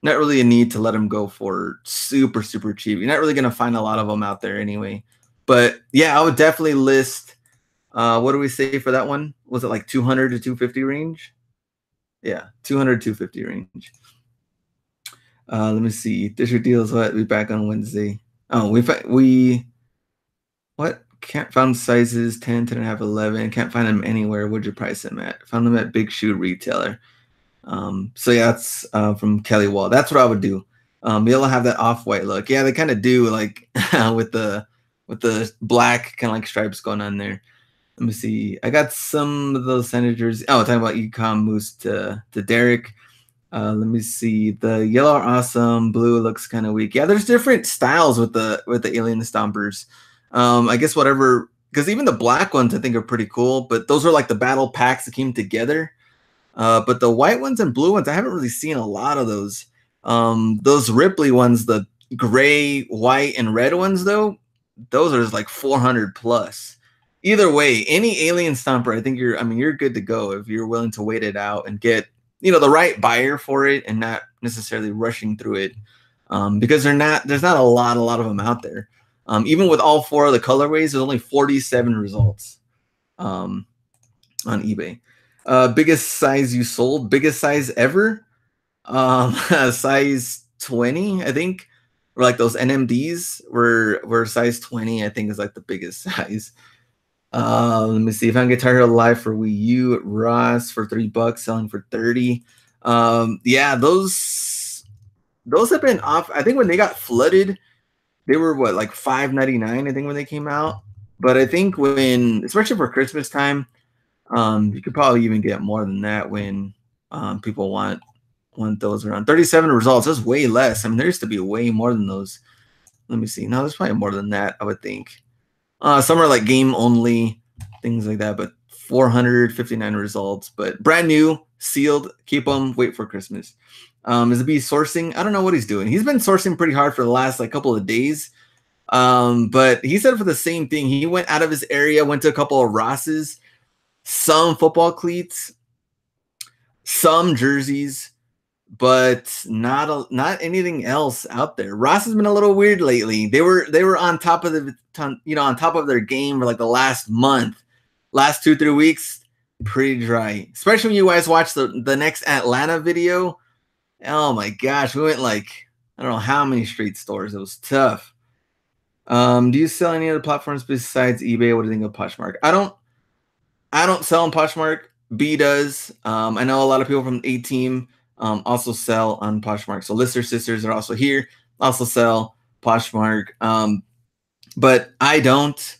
Speaker 1: really a need to let them go for super, super cheap. You're not really going to find a lot of them out there anyway. But yeah, I would definitely list. What do we say for that one? Was it like 200 to 250 range? Yeah, 200 to 250 range. Let me see. District deals. What? We back on Wednesday. Oh, what? Can't find sizes 10, 10 and a half, 11. Can't find them anywhere. What'd you price them at? Found them at Big Shoe Retailer. So yeah, that's from Kelly Wall. That's what I would do. Yellow have that off-white look. Yeah, they kind of do, like with the black kind of like stripes going on there. Let me see. I got some of those Senators. Oh, talking about Ecom Moose to Derek. Let me see. The yellow are awesome. Blue looks kind of weak. Yeah, there's different styles with the Alien Stompers. I guess whatever, because even the black ones I think are pretty cool, but those are like the battle packs that came together. But the white ones and blue ones, I haven't really seen a lot of those. Those Ripley ones, the gray, white, and red ones, though, those are just like 400 plus. Either way, any Alien Stomper, I think you're good to go if you're willing to wait it out and get, the right buyer for it and not necessarily rushing through it. Because there's not a lot of them out there. Even with all 4 of the colorways, there's only 47 results on eBay. Biggest size you sold, biggest size ever, size 20, I think, or like those NMDs were size 20, I think is like the biggest size. Let me see if I can get Guitar Hero Live for Wii U at Ross for $3, selling for 30. Yeah, those have been off. I think when they got flooded, they were what, like $5.99, I think, when they came out. But I think when, especially for Christmas time, you could probably even get more than that when people want those around 37 results. That's way less. I mean, there used to be way more than those. Let me see. No, there's probably more than that, I would think. Some are like game only, things like that, but 459 results, but brand new, sealed. Keep them, wait for Christmas. Is it be sourcing? I don't know what he's doing. He's been sourcing pretty hard for the last like couple of days. But he said for the same thing. He went out of his area, went to a couple of Ross's, some football cleats, some jerseys, but not anything else out there. Ross has been a little weird lately. They were on top of on top of their game for like the last month, last 2-3 weeks, pretty dry. Especially when you guys watch the next Atlanta video. Oh my gosh, we went like I don't know how many street stores. It was tough. Do you sell any other platforms besides eBay? What do you think of Poshmark? I don't sell on Poshmark. B does. I know a lot of people from A Team also sell on Poshmark. So Lister Sisters are also here, also sell Poshmark. But I don't.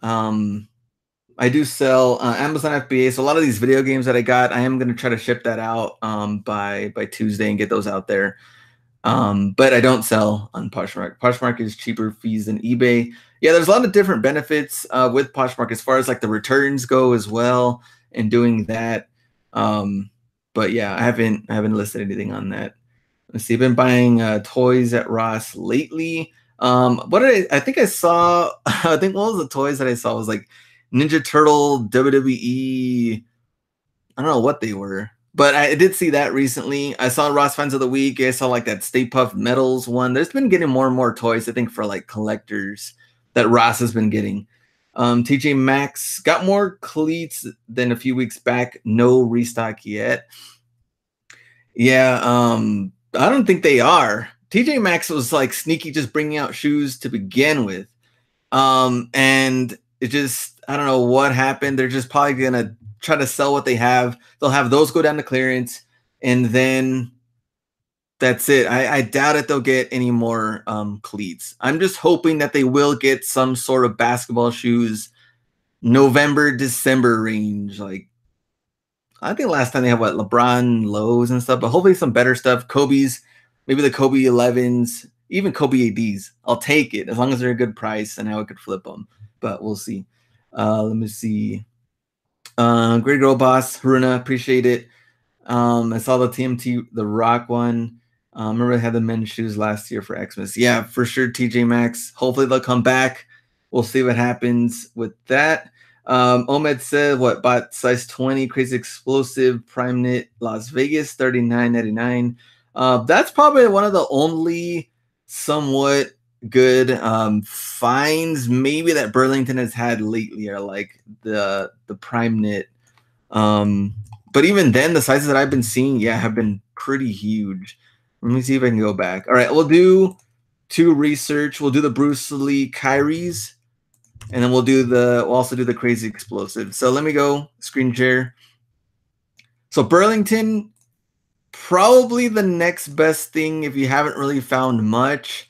Speaker 1: I do sell Amazon FBA. So a lot of these video games that I got, I am going to try to ship that out by Tuesday and get those out there. But I don't sell on Poshmark. Poshmark is cheaper fees than eBay. Yeah, there's a lot of different benefits with Poshmark as far as like the returns go as well and doing that. But yeah, I haven't listed anything on that. Let's see. I've been buying toys at Ross lately. What did I think I saw? I think one of the toys that I saw was like Ninja Turtle WWE. I don't know what they were, but I did see that recently. I saw Ross Finds of the Week. I saw like that Stay Puft Metals one. There's been getting more and more toys, I think, for like collectors that Ross has been getting. TJ Maxx got more cleats than a few weeks back. No restock yet. Yeah, I don't think they are. TJ Maxx was like sneaky, just bringing out shoes to begin with. And it just, I don't know what happened. They're just probably going to try to sell what they have. They'll have those go down to clearance, and then that's it. I doubt it they'll get any more cleats. I'm just hoping that they will get some sort of basketball shoes November, December range. Like, I think last time they had what, LeBron lows and stuff, but hopefully some better stuff. Kobe's, maybe the Kobe 11s, even Kobe ADs. I'll take it as long as they're a good price and how I could flip them, but we'll see. Let me see. Great Girl Boss, Haruna, appreciate it. I saw the TMT, the Rock one. Remember they had the men's shoes last year for Xmas. Yeah, for sure, TJ Maxx. Hopefully they'll come back. We'll see what happens with that. Omed said, what, bought size 20, Crazy Explosive, Prime Knit, Las Vegas, $39.99. That's probably one of the only somewhat good finds maybe that Burlington has had lately are like the Prime Knit. But even then, the sizes that I've been seeing, yeah, have been pretty huge. Let me see if I can go back. All right, we'll do 2 research. We'll do the Bruce Lee Kyries. and then we'll also do the crazy explosive. So let me go screen share. So Burlington, probably the next best thing if you haven't really found much.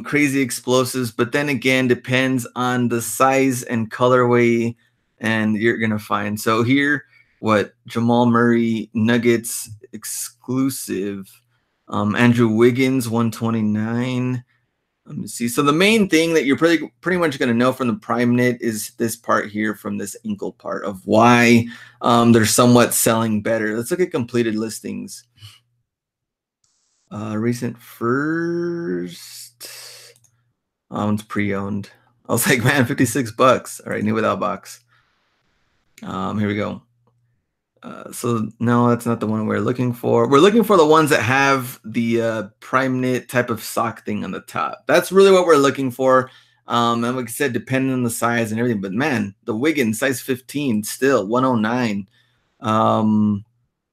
Speaker 1: Crazy explosives, but then again, depends on the size and colorway, and you're gonna find. So here, what Jamal Murray Nuggets exclusive, Andrew Wiggins 129. Let me see. So the main thing that you're pretty much going to know from the prime knit is this part here from this ankle part of why they're somewhat selling better. Let's look at completed listings. Recent first. One's pre-owned. I was like, man, $56. All right, new without box. Here we go. So no, that's not the one we're looking for. We're looking for the ones that have the prime knit type of sock thing on the top. That's really what we're looking for. And like I said, depending on the size and everything. But man, the Wiggins size 15 still 109.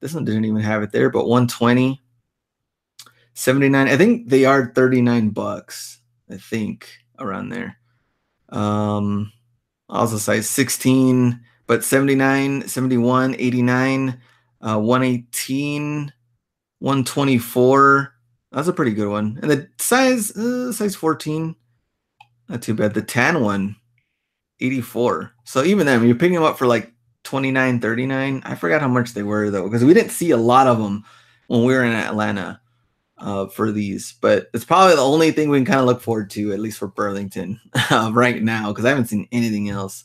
Speaker 1: This one didn't even have it there, but 120, 79. I think they are $39. I think around there. Also size 16. But 79, 71, 89, 118, 124. That's a pretty good one. And the size 14, not too bad. The tan one, 84. So even then, when you're picking them up for like 29, 39, I forgot how much they were though, because we didn't see a lot of them when we were in Atlanta for these. But it's probably the only thing we can kind of look forward to, at least for Burlington right now, because I haven't seen anything else.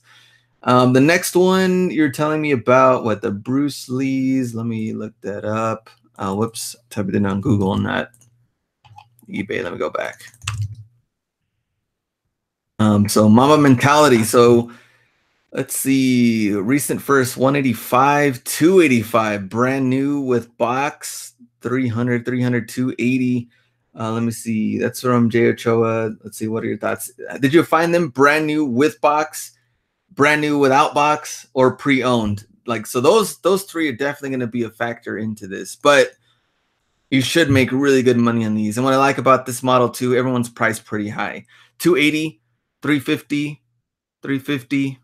Speaker 1: The next one you're telling me about, what, the Bruce Lee's? Let me look that up. Whoops, typed it in on Google, not eBay. Let me go back. So Mama Mentality. So let's see, recent first 185, 285, brand new with box, 300, 300, 280. Let me see. That's from J. Ochoa. Let's see. What are your thoughts? Did you find them brand new with box, brand new without box, or pre-owned? Like, so those three are definitely going to be a factor into this, but you should make really good money on these. And what I like about this model too, everyone's priced pretty high. 280, 350, 350,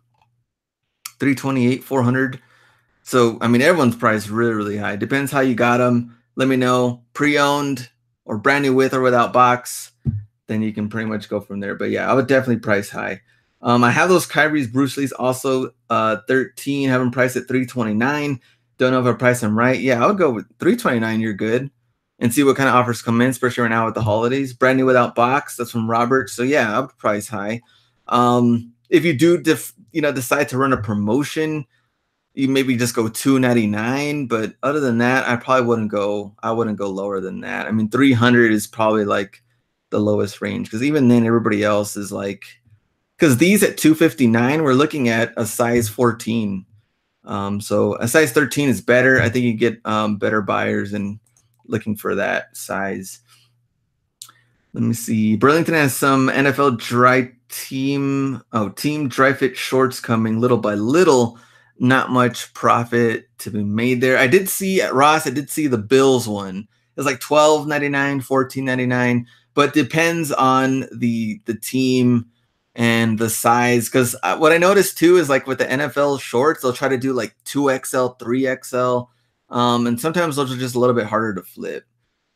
Speaker 1: 328, 400. So I mean, everyone's priced really, really high. Depends how you got them. Let me know. Pre-owned or brand new with or without box, then you can pretty much go from there. But yeah, I would definitely price high. I have those Kyrie's Bruce Lee's also 13, have them priced at 329. Don't know if I price them right. Yeah, I would go with 329. You're good, and see what kind of offers come in, especially right now with the holidays. Brand new without box. That's from Robert. So yeah, I would price high. If you do decide to run a promotion, you maybe just go 299. But other than that, I probably wouldn't go. I wouldn't go lower than that. I mean, 300 is probably like the lowest range, because even then, everybody else is like. Because these at 259, we're looking at a size 14. So a size 13 is better. I think you get better buyers and looking for that size. Let me see. Burlington has some NFL team dry fit shorts coming little by little. Not much profit to be made there. I did see at Ross, I did see the Bills one. It was like $12.99, $14.99, but depends on the team and the size. Because what I noticed too is, like with the NFL shorts, they'll try to do like 2XL, 3XL, and sometimes those are just a little bit harder to flip.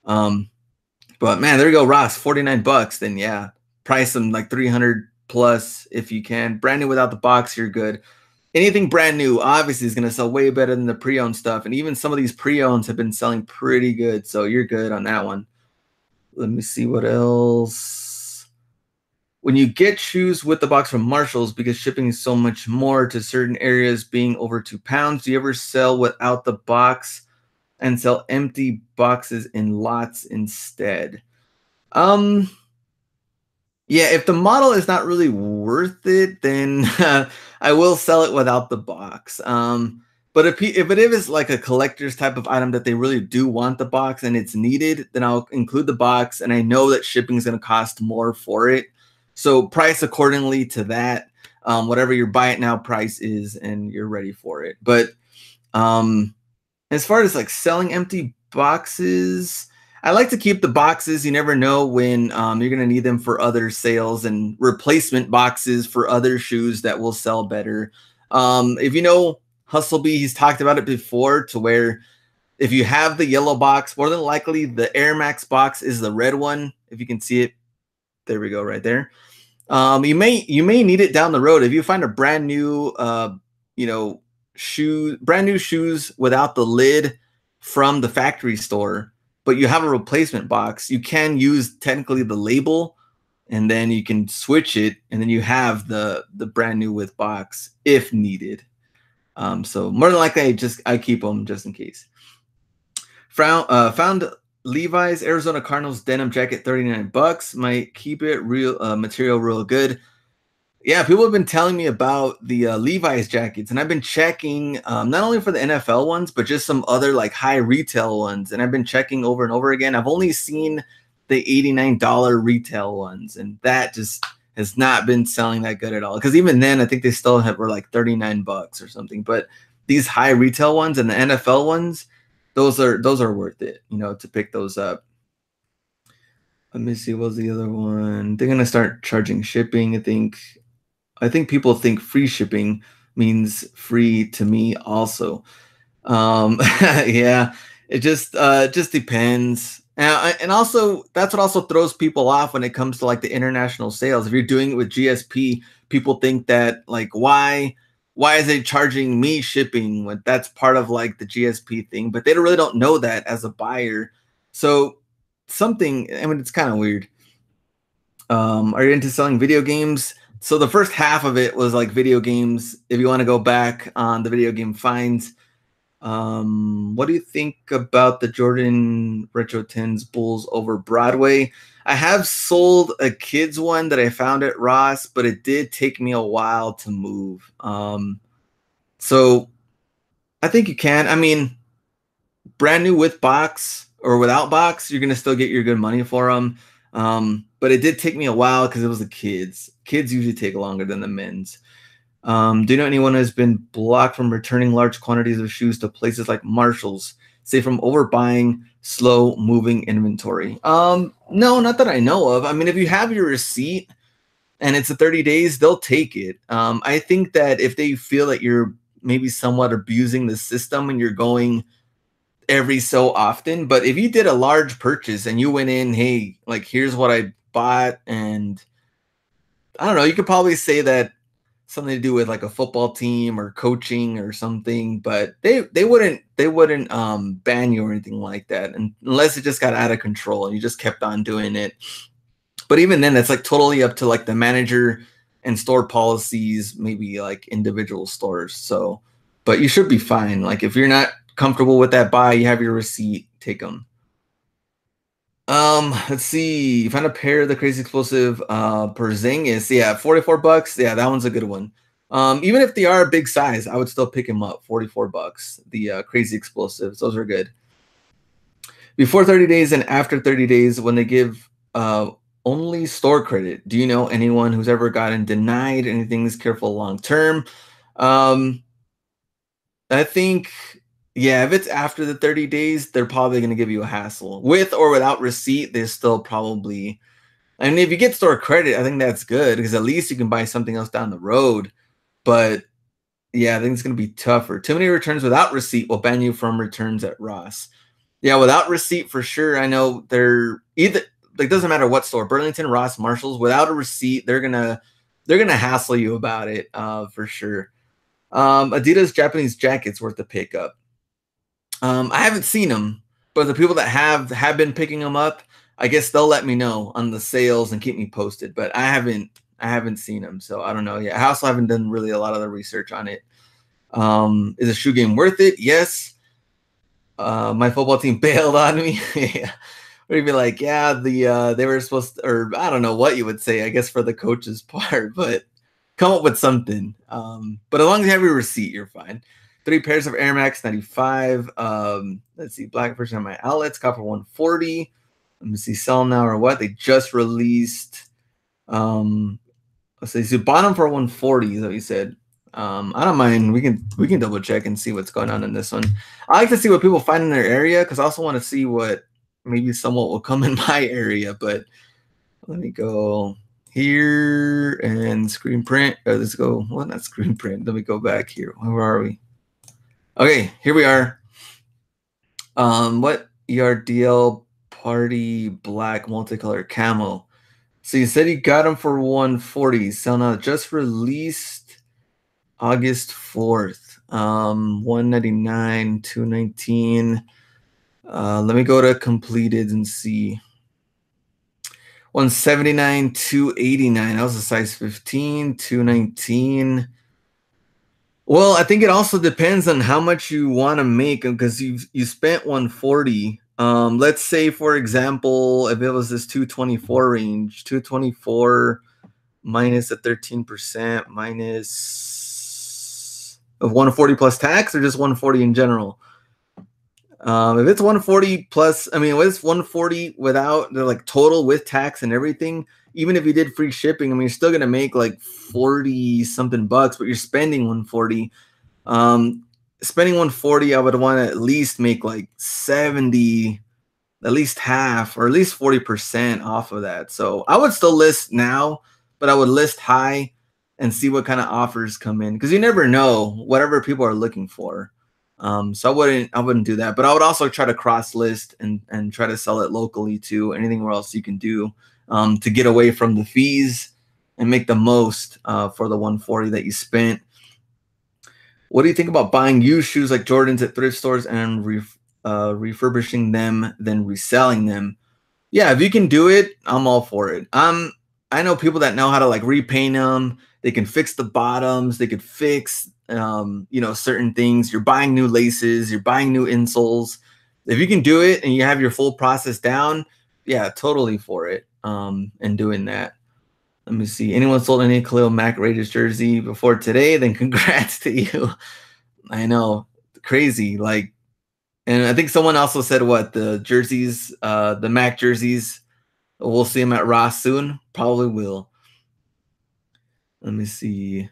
Speaker 1: But man, there you go, Ross, $49. Then yeah, price them like 300 plus if you can. Brand new without the box, you're good. Anything brand new obviously is going to sell way better than the pre-owned stuff, and even some of these pre-owns have been selling pretty good, so you're good on that one. Let me see what else. When you get shoes with the box from Marshalls, because shipping is so much more to certain areas being over 2 pounds, do you ever sell without the box and sell empty boxes in lots instead? Yeah, if the model is not really worth it, then I will sell it without the box. But if it is like a collector's type of item that they really do want the box and it's needed, then I'll include the box, and I know that shipping is going to cost more for it. So price accordingly to that, whatever your buy it now price is, and you're ready for it. But as far as like selling empty boxes, I like to keep the boxes. You never know when you're going to need them for other sales, and replacement boxes for other shoes that will sell better. If you know Hustlebee, he's talked about it before, to where if you have the yellow box, more than likely the Air Max box is the red one. If you can see it, there we go, right there. You may need it down the road if you find a brand new, brand new shoes without the lid from the factory store, but you have a replacement box. You can use technically the label, and then you can switch it, and then you have the brand new with box if needed. So more than likely, I keep them just in case. Found Levi's Arizona Cardinals denim jacket, $39. Might keep it real material real good. Yeah, people have been telling me about the Levi's jackets, and I've been checking not only for the NFL ones, but just some other like high retail ones. And I've been checking over and over again. I've only seen the $89 retail ones, and that just has not been selling that good at all. Because even then, I think they still were like $39 or something. But these high retail ones and the NFL ones, those are worth it, to pick those up. Let me see, what was the other one? They're gonna start charging shipping, I think people think free shipping means free to me also. Yeah, it just depends. And also, that's what also throws people off when it comes to like the international sales. If you're doing it with GSP, people think that like, why is it charging me shipping when that's part of like the GSP thing? But they really don't know that as a buyer. So it's kind of weird. Are you into selling video games? So the first half of it was like video games. If you want to go back on the video game finds, what do you think about the Jordan Retro 10s Bulls over Broadway? I have sold a kid's one that I found at Ross, but it did take me a while to move. So I think you can. I mean, brand new with box or without box, you're going to still get your good money for them. But it did take me a while because it was the kids. Kids usually take longer than the men's. Do you know anyone who has been blocked from returning large quantities of shoes to places like Marshall's, say from overbuying slow moving inventory? No, not that I know of. I mean, if you have your receipt and it's a 30 days, they'll take it. I think that if they feel that you're maybe somewhat abusing the system and you're going every so often, but if you did a large purchase and you went in, hey, like here's what I bought, and I don't know, you could probably say that something to do with like a football team or coaching or something, but they wouldn't ban you or anything like that, and unless it just got out of control and you just kept on doing it. But even then, that's like totally up to like the manager and store policies, maybe like individual stores. So, but you should be fine. Like if you're not comfortable with that buy, you have your receipt, take them. Let's see. Found a pair of the Crazy Explosive Porzingis. Yeah, $44. Yeah, that one's a good one. Even if they are a big size, I would still pick them up. $44. The Crazy Explosives, those are good. Before 30 days and after 30 days, when they give only store credit, do you know anyone who's ever gotten denied anything? Is careful long term. I think, yeah, if it's after the 30 days, they're probably going to give you a hassle. With or without receipt, they're still probably, I mean, if you get store credit, I think that's good because at least you can buy something else down the road. But yeah, I think it's going to be tougher. Too many returns without receipt will ban you from returns at Ross. Yeah, without receipt for sure. I know they're either, like, doesn't matter what store, Burlington, Ross, Marshalls, without a receipt, they're gonna hassle you about it for sure. Adidas Japanese jackets worth the pickup. I haven't seen them, but the people that have been picking them up, I guess they'll let me know on the sales and keep me posted. But I haven't seen them, so I don't know. Yeah, I also haven't done really a lot of the research on it. Is a shoe game worth it? Yes. My football team bailed on me. Yeah. We'd be like, yeah, they were supposed to, or I don't know what you would say, I guess for the coach's part, but come up with something. But as long as you have your receipt, you're fine. 3 pairs of Air Max 95. Let's see, black version of my outlets, copper 140. Let me see, sell now or what? They just released. Let's see, so bought them for 140 is what you said. I don't mind. We can double check and see what's going on in this one. I like to see what people find in their area because I also want to see what maybe somewhat will come in my area, but let me go here and screen print. Let's go. Well, not screen print. Let me go back here. Where are we? Okay, here we are. What ERDL party black multicolor camo? So you said you got them for 140. So now just released August 4th. 199, 219. Let me go to completed and see. 179, 289. That was a size 15, 219. Well, I think it also depends on how much you want to make, because you spent 140. Let's say, for example, if it was this 224 range, 224 minus a 13% minus of 140 plus tax, or just 140 in general. If it's 140 plus, I mean, if it's 140 without the like total with tax and everything, even if you did free shipping, I mean, you're still gonna make like 40 something bucks, but you're spending 140. Spending 140, I would want to at least make like 70, at least half, or at least 40% off of that. So I would still list now, but I would list high and see what kind of offers come in, because you never know whatever people are looking for. So I wouldn't do that, but I would also try to cross list and try to sell it locally too. Anything else you can do to get away from the fees and make the most for the 140 that you spent. What do you think about buying used shoes like Jordans at thrift stores and refurbishing them, then reselling them? Yeah, if you can do it, I'm all for it. I know people that know how to like repaint them. They can fix the bottoms. They could fix certain things. You're buying new laces, you're buying new insoles. If you can do it and you have your full process down, yeah, totally for it. And doing that. Let me see. Anyone sold any Khalil Mack Raiders jersey before today? Then congrats to you. I know, crazy. Like, and I think someone also said what the jerseys, the Mac jerseys. We'll see them at Ross soon. Probably will. Let me see.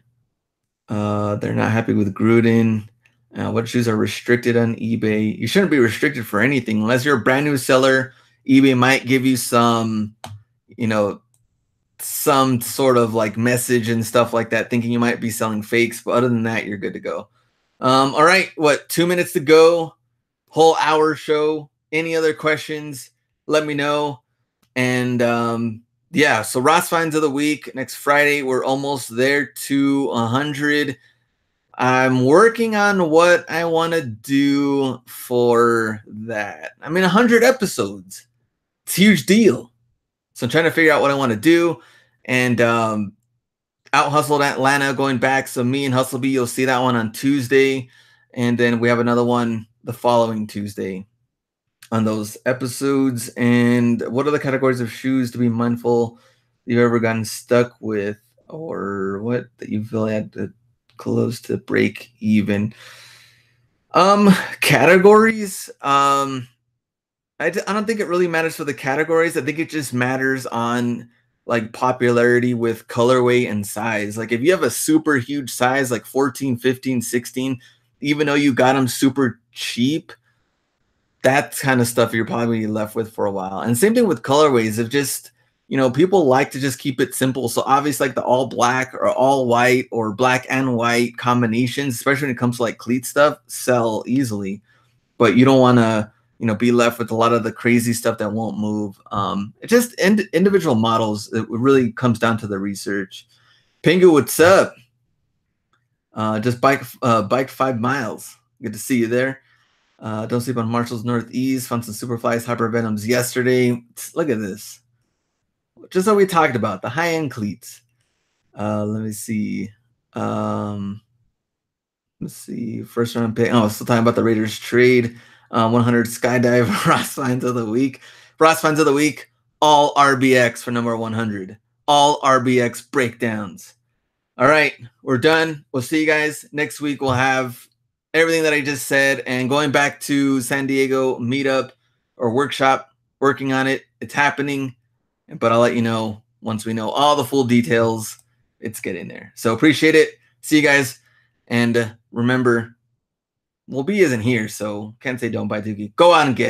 Speaker 1: They're not happy with Gruden. What shoes are restricted on eBay? You shouldn't be restricted for anything unless you're a brand new seller. eBay might give you some, some sort of like message and stuff like that, thinking you might be selling fakes. But other than that, you're good to go. All right, 2 minutes to go? Whole hour show. Any other questions? Let me know. And yeah, so Ross finds of the week next Friday. We're almost there to 100. I'm working on what I want to do for that. I mean, 100 episodes. It's a huge deal. So I'm trying to figure out what I want to do. And Out Hustled Atlanta going back. So me and Hustlebee, you'll see that one on Tuesday. And then we have another one the following Tuesday on those episodes. And what are the categories of shoes to be mindful you've ever gotten stuck with, or what that you feel had to close to break even? Categories. I don't think it really matters for the categories. I think it just matters on like popularity with colorway and size. Like if you have a super huge size, like 14, 15, 16, even though you got them super cheap, that kind of stuff you're probably left with for a while. And same thing with colorways. If just, people like to just keep it simple. So obviously like the all black or all white or black and white combinations, especially when it comes to like cleat stuff, sell easily. But you don't want to, be left with a lot of the crazy stuff that won't move. It just individual models. It really comes down to the research. Pingu, what's up? Just biked 5 miles. Good to see you there. Don't sleep on Marshall's Northeast. Found some Superflies Hypervenoms yesterday. Look at this. Just what we talked about, the high-end cleats. Let me see. Let's see. First round pick. Oh, still talking about the Raiders trade. 100 skydive Ross finds of the week. Ross finds of the week. All RBX for number 100. All RBX breakdowns. All right, we're done. We'll see you guys next week. We'll have everything that I just said, and going back to San Diego meetup or workshop, working on it. It's happening, but I'll let you know once we know all the full details. It's getting there. So appreciate it. See you guys. And remember, well, B isn't here, so can't say don't buy Dookie. Go out and get